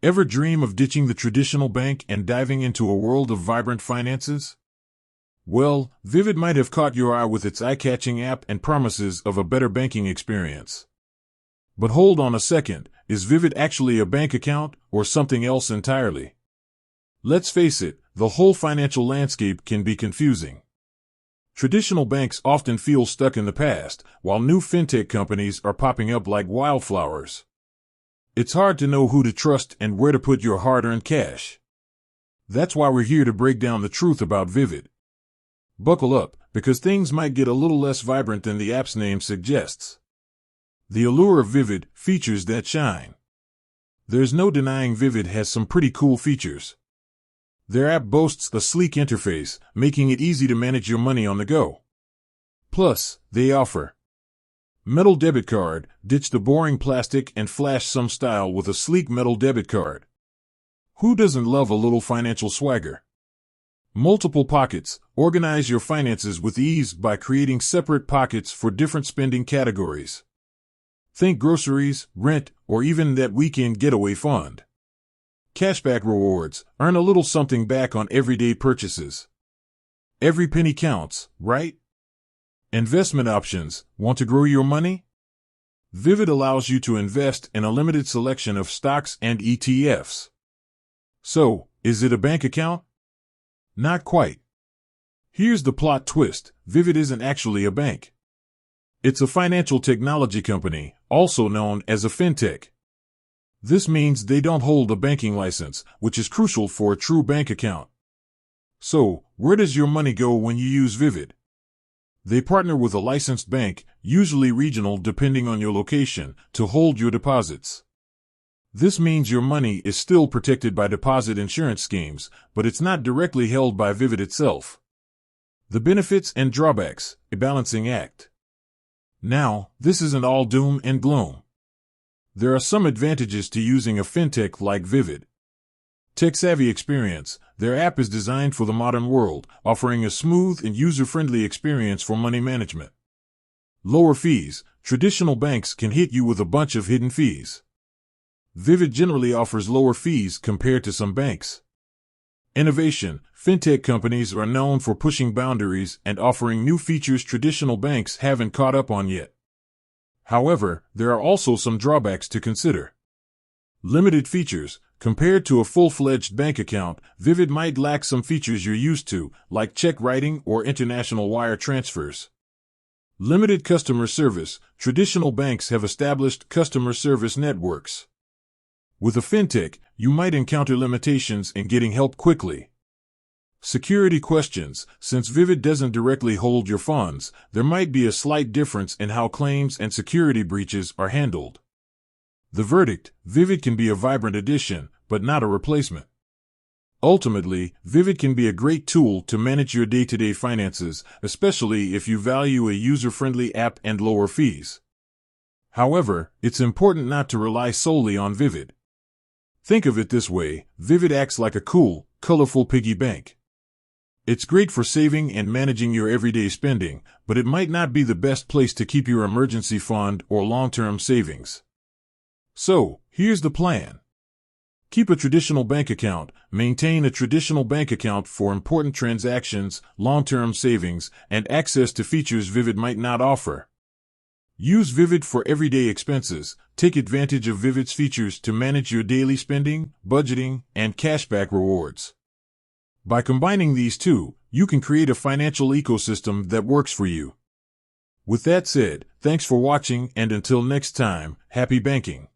Ever dream of ditching the traditional bank and diving into a world of vibrant finances? Well, Vivid might have caught your eye with its eye-catching app and promises of a better banking experience. But hold on a second, is Vivid actually a bank account or something else entirely? Let's face it, the whole financial landscape can be confusing. Traditional banks often feel stuck in the past, while new fintech companies are popping up like wildflowers. It's hard to know who to trust and where to put your hard-earned cash. That's why we're here to break down the truth about Vivid. Buckle up, because things might get a little less vibrant than the app's name suggests. The allure of Vivid, features that shine. There's no denying Vivid has some pretty cool features. Their app boasts a sleek interface, making it easy to manage your money on the go. Plus, they offer metal debit card, ditch the boring plastic and flash some style with a sleek metal debit card. Who doesn't love a little financial swagger? Multiple pockets, organize your finances with ease by creating separate pockets for different spending categories. Think groceries, rent, or even that weekend getaway fund. Cashback rewards, earn a little something back on everyday purchases. Every penny counts, right? Investment options, want to grow your money? Vivid allows you to invest in a limited selection of stocks and ETFs. So, is it a bank account? Not quite. Here's the plot twist, Vivid isn't actually a bank. It's a financial technology company, also known as a fintech. This means they don't hold a banking license, which is crucial for a true bank account. So, where does your money go when you use Vivid? They partner with a licensed bank, usually regional depending on your location, to hold your deposits. This means your money is still protected by deposit insurance schemes, but it's not directly held by Vivid itself. The benefits and drawbacks, a balancing act. Now, this isn't all doom and gloom. There are some advantages to using a fintech like Vivid. Tech-savvy experience, their app is designed for the modern world, offering a smooth and user-friendly experience for money management. Lower fees, traditional banks can hit you with a bunch of hidden fees. Vivid generally offers lower fees compared to some banks. Innovation, fintech companies are known for pushing boundaries and offering new features traditional banks haven't caught up on yet. However, there are also some drawbacks to consider. Limited features. Compared to a full-fledged bank account, Vivid might lack some features you're used to, like check writing or international wire transfers. Limited customer service. Traditional banks have established customer service networks. With a fintech, you might encounter limitations in getting help quickly. Security questions. Since Vivid doesn't directly hold your funds, there might be a slight difference in how claims and security breaches are handled. The verdict, Vivid can be a vibrant addition, but not a replacement. Ultimately, Vivid can be a great tool to manage your day-to-day finances, especially if you value a user-friendly app and lower fees. However, it's important not to rely solely on Vivid. Think of it this way, Vivid acts like a cool, colorful piggy bank. It's great for saving and managing your everyday spending, but it might not be the best place to keep your emergency fund or long-term savings. So, here's the plan. Keep a traditional bank account, maintain a traditional bank account for important transactions, long-term savings, and access to features Vivid might not offer. Use Vivid for everyday expenses. Take advantage of Vivid's features to manage your daily spending, budgeting, and cashback rewards. By combining these two, you can create a financial ecosystem that works for you. With that said, thanks for watching, and until next time, happy banking.